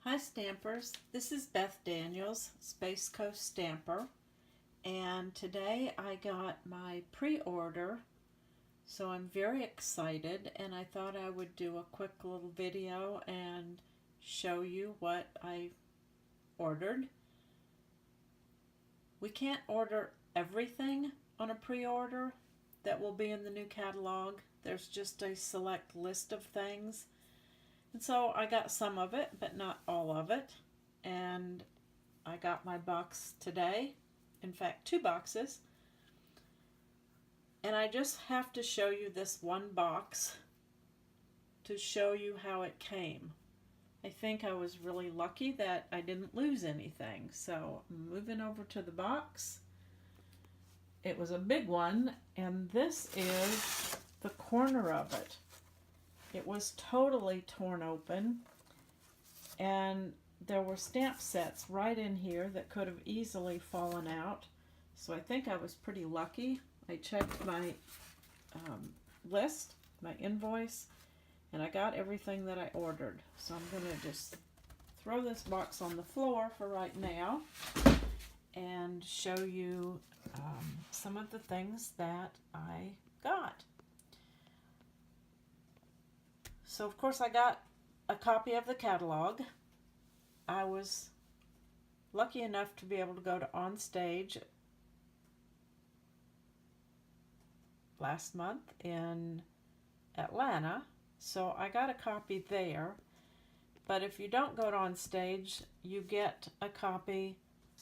Hi Stampers, this is Beth Daniels, Space Coast Stamper, and today I got my pre-order, so I'm very excited, and I thought I would do a quick little video and show you what I ordered. We can't order everything on a pre-order that will be in the new catalog. There's just a select list of things. And so I got some of it, but not all of it. And I got my box today. In fact, 2 boxes. And I just have to show you this one box to show you how it came. I think I was really lucky that I didn't lose anything. So I'm moving over to the box. It was a big one, and this is the corner of it. It was totally torn open, and there were stamp sets right in here that could have easily fallen out. So I think I was pretty lucky. I checked my list, my invoice, and I got everything that I ordered. So I'm going to just throw this box on the floor for right now and show you some of the things that I got. So of course I got a copy of the catalog. I was lucky enough to be able to go to On Stage last month in Atlanta, so I got a copy there. But if you don't go to On Stage, you get a copy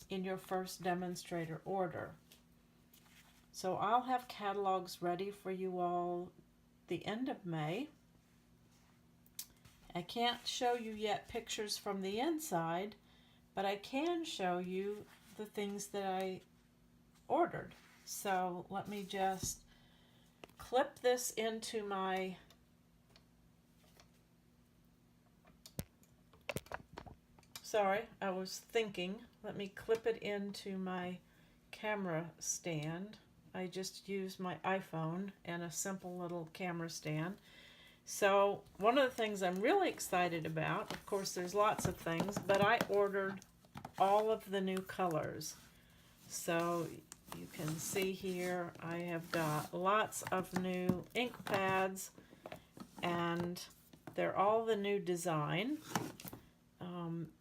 in your first demonstrator order. So I'll have catalogs ready for you all the end of May. I can't show you yet pictures from the inside, but I can show you the things that I ordered. So let me just clip this into my let me clip it into my camera stand. I just used my iPhone and a simple little camera stand. So one of the things I'm really excited about, of course there's lots of things, but I ordered all of the new colors. So you can see here I have got lots of new ink pads, and they're all the new design,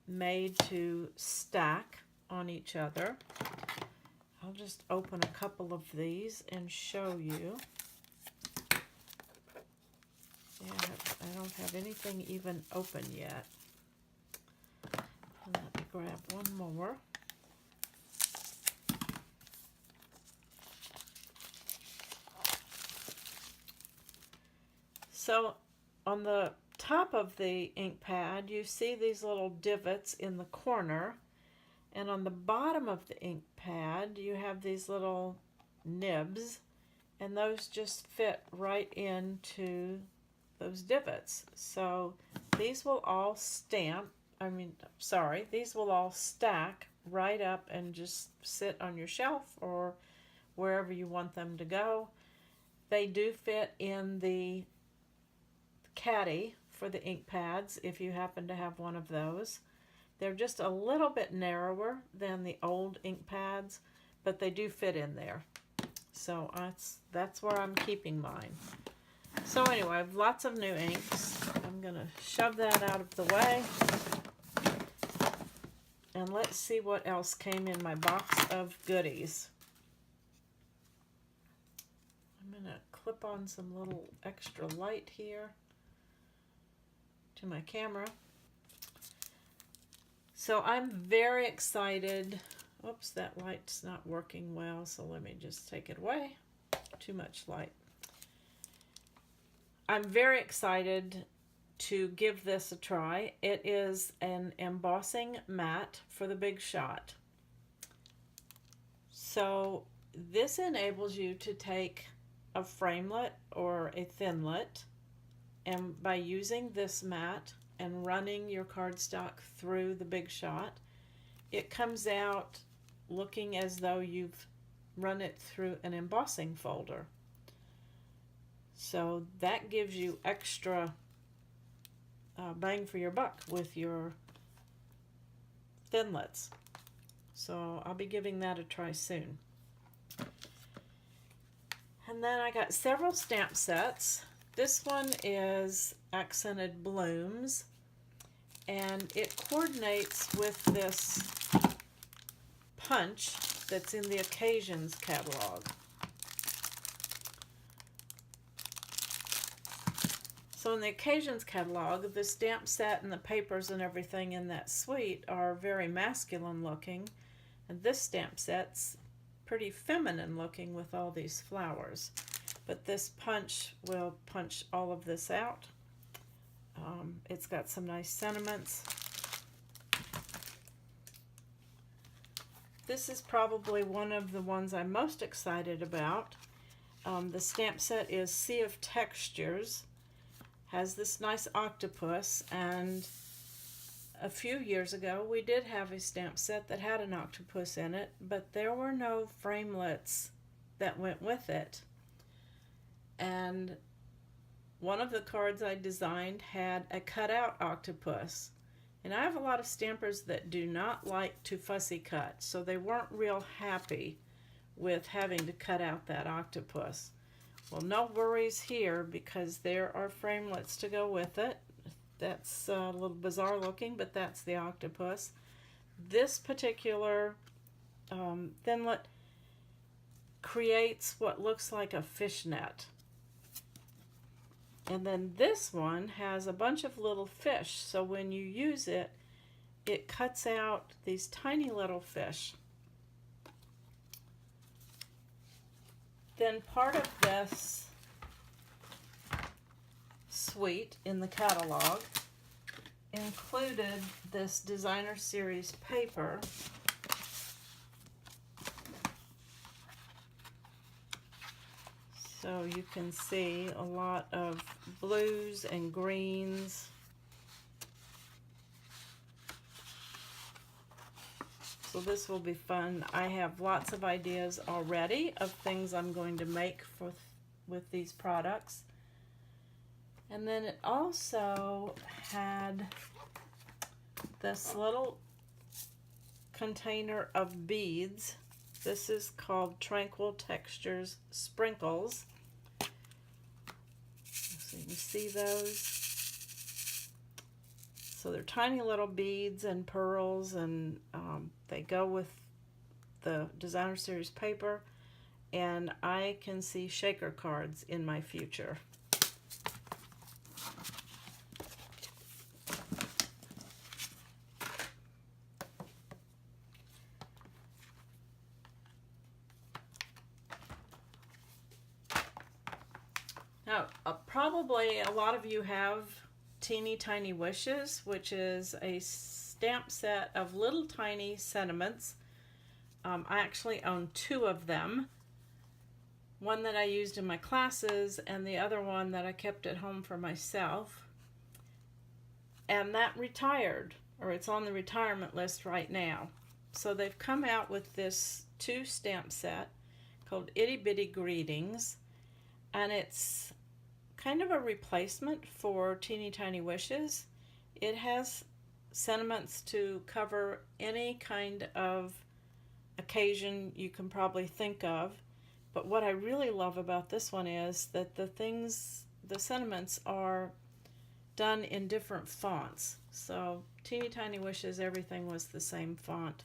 made to stack on each other. I'll just open a couple of these and show you. Yeah, I don't have anything even open yet. Let me grab one more. So on the top of the ink pad, you see these little divots in the corner, and on the bottom of the ink pad, you have these little nibs, and those just fit right into those divots. So these will all these will all stack right up and just sit on your shelf or wherever you want them to go. They do fit in the caddy for the ink pads if you happen to have one of those. They're just a little bit narrower than the old ink pads, but they do fit in there. So that's where I'm keeping mine. So anyway, I have lots of new inks. I'm going to shove that out of the way. And let's see what else came in my box of goodies. I'm going to clip on some little extra light here to my camera. So I'm very excited. Oops, that light's not working well, so let me just take it away. Too much light. I'm very excited to give this a try. It is an embossing mat for the Big Shot. So this enables you to take a framelit or a thinlet, and by using this mat and running your cardstock through the Big Shot, it comes out looking as though you've run it through an embossing folder. So that gives you extra bang for your buck with your thinlits. So I'll be giving that a try soon. And then I got several stamp sets. This one is Accented Blooms, and it coordinates with this punch that's in the Occasions catalog. So in the Occasions catalog, the stamp set and the papers and everything in that suite are very masculine looking, and this stamp set's pretty feminine looking with all these flowers. But this punch will punch all of this out. It's got some nice sentiments. This is probably one of the ones I'm most excited about. The stamp set is Sea of Textures. Has this nice octopus, and a few years ago we did have a stamp set that had an octopus in it, but there were no framelits that went with it. And one of the cards I designed had a cutout octopus. And I have a lot of stampers that do not like to fussy cut, so they weren't real happy with having to cut out that octopus. Well, no worries here, because there are framelits to go with it. That's a little bizarre looking, but that's the octopus. This particular thinlet creates what looks like a fishnet. And then this one has a bunch of little fish, so when you use it, it cuts out these tiny little fish. Then part of this suite in the catalog included this designer series paper. So you can see a lot of blues and greens. So this will be fun. I have lots of ideas already of things I'm going to make with these products. And then it also had this little container of beads. This is called Tranquil Textures Sprinkles. So you can see those. So they're tiny little beads and pearls, and they go with the designer series paper, and I can see shaker cards in my future. Now, probably a lot of you have Teeny Tiny Wishes, which is a stamp set of little tiny sentiments. I actually own two of them. One that I used in my classes, and the other one that I kept at home for myself. And that retired, or it's on the retirement list right now. So they've come out with this two stamp set called Itty Bitty Greetings, and it's kind of a replacement for Teeny Tiny Wishes. It has sentiments to cover any kind of occasion you can probably think of. But what I really love about this one is that the sentiments are done in different fonts. So Teeny Tiny Wishes, everything was the same font.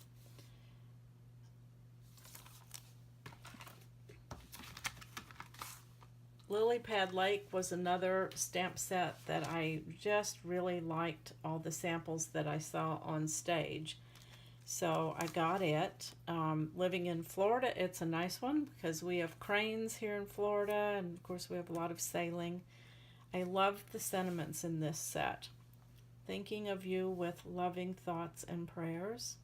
Lily Pad Lake was another stamp set that I just really liked all the samples that I saw on stage. So I got it. Living in Florida, it's a nice one because we have cranes here in Florida, and of course we have a lot of sailing. I love the sentiments in this set. Thinking of you with loving thoughts and prayers.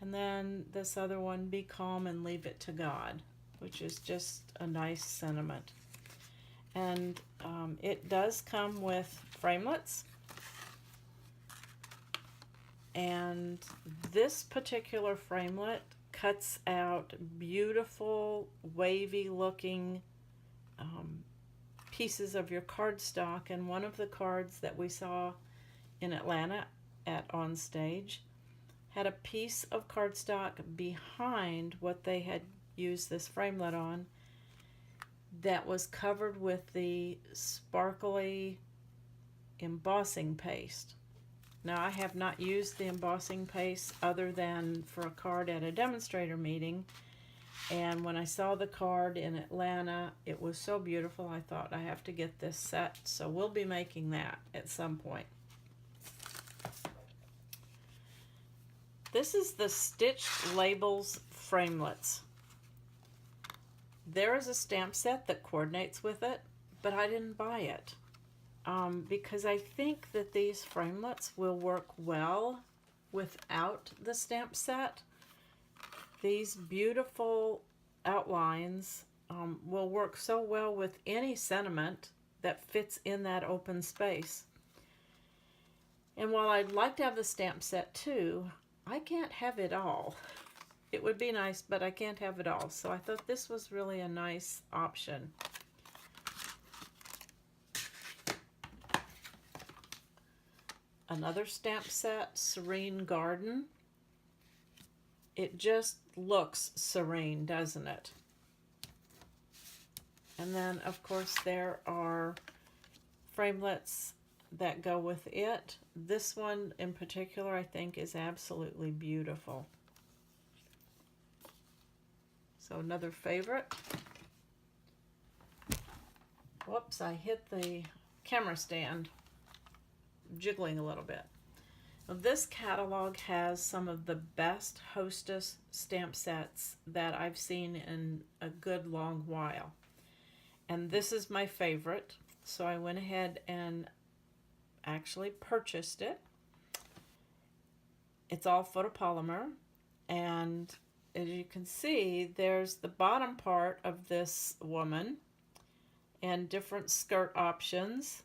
And then this other one, Be Calm and Leave It to God, which is just a nice sentiment. And it does come with framelits. And this particular framelit cuts out beautiful, wavy looking pieces of your cardstock. And one of the cards that we saw in Atlanta at On Stage had a piece of cardstock behind what they had used this framelit on that was covered with the sparkly embossing paste. Now, I have not used the embossing paste other than for a card at a demonstrator meeting, and when I saw the card in Atlanta, it was so beautiful, I thought I have to get this set, so we'll be making that at some point. This is the Stitched Labels Framelits. There is a stamp set that coordinates with it, but I didn't buy it. Because I think that these framelits will work well without the stamp set. These beautiful outlines will work so well with any sentiment that fits in that open space. And while I'd like to have the stamp set too, I can't have it all. It would be nice, but I can't have it all. So I thought this was really a nice option. Another stamp set, Serene Garden. It just looks serene, doesn't it? And then, of course, there are framelits that go with it. This one in particular, I think, is absolutely beautiful. So another favorite. Whoops, I hit the camera stand, jiggling a little bit. Now, this catalog has some of the best Hostess stamp sets that I've seen in a good long while. And this is my favorite, so I went ahead and actually purchased it. It's all photopolymer, and as you can see, there's the bottom part of this woman and different skirt options.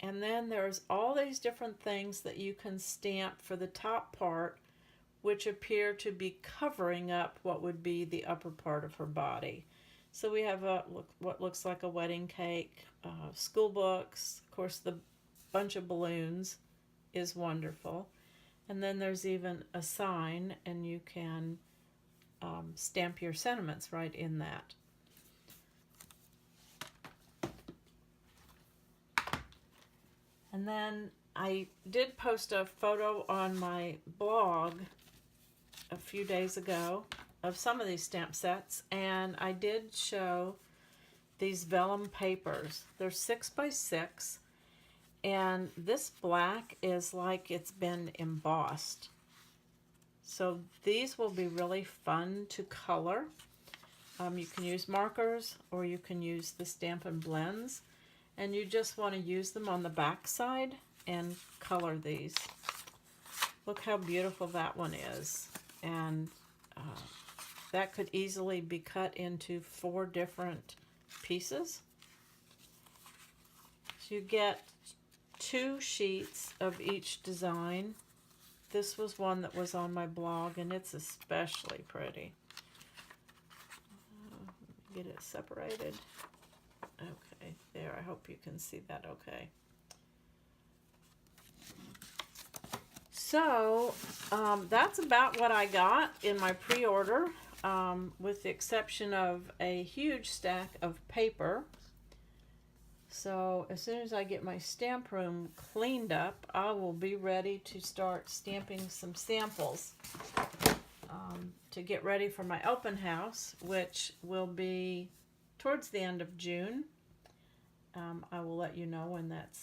And then there's all these different things that you can stamp for the top part, which appear to be covering up what would be the upper part of her body. So we have what looks like a wedding cake, school books, of course the bunch of balloons is wonderful. And then there's even a sign, and you can stamp your sentiments right in that. And then I did post a photo on my blog a few days ago of some of these stamp sets, and I did show these vellum papers. They're 6 by 6, and this black is like it's been embossed. So these will be really fun to color. You can use markers, or you can use the Stampin' Blends. And you just want to use them on the back side and color these. Look how beautiful that one is. And that could easily be cut into 4 different pieces. So you get 2 sheets of each design. This was one that was on my blog, and it's especially pretty. Get it separated. Okay, there, I hope you can see that okay. So, that's about what I got in my pre-order, with the exception of a huge stack of paper. So, as soon as I get my stamp room cleaned up, I will be ready to start stamping some samples to get ready for my open house, which will be towards the end of June. I will let you know when that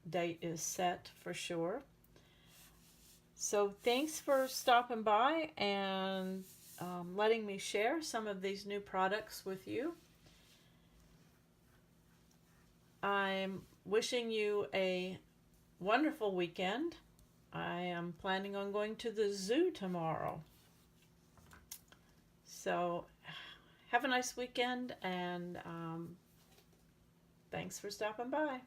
date is set for sure. So thanks for stopping by and letting me share some of these new products with you. I'm wishing you a wonderful weekend. I am planning on going to the zoo tomorrow. So have a nice weekend, and thanks for stopping by.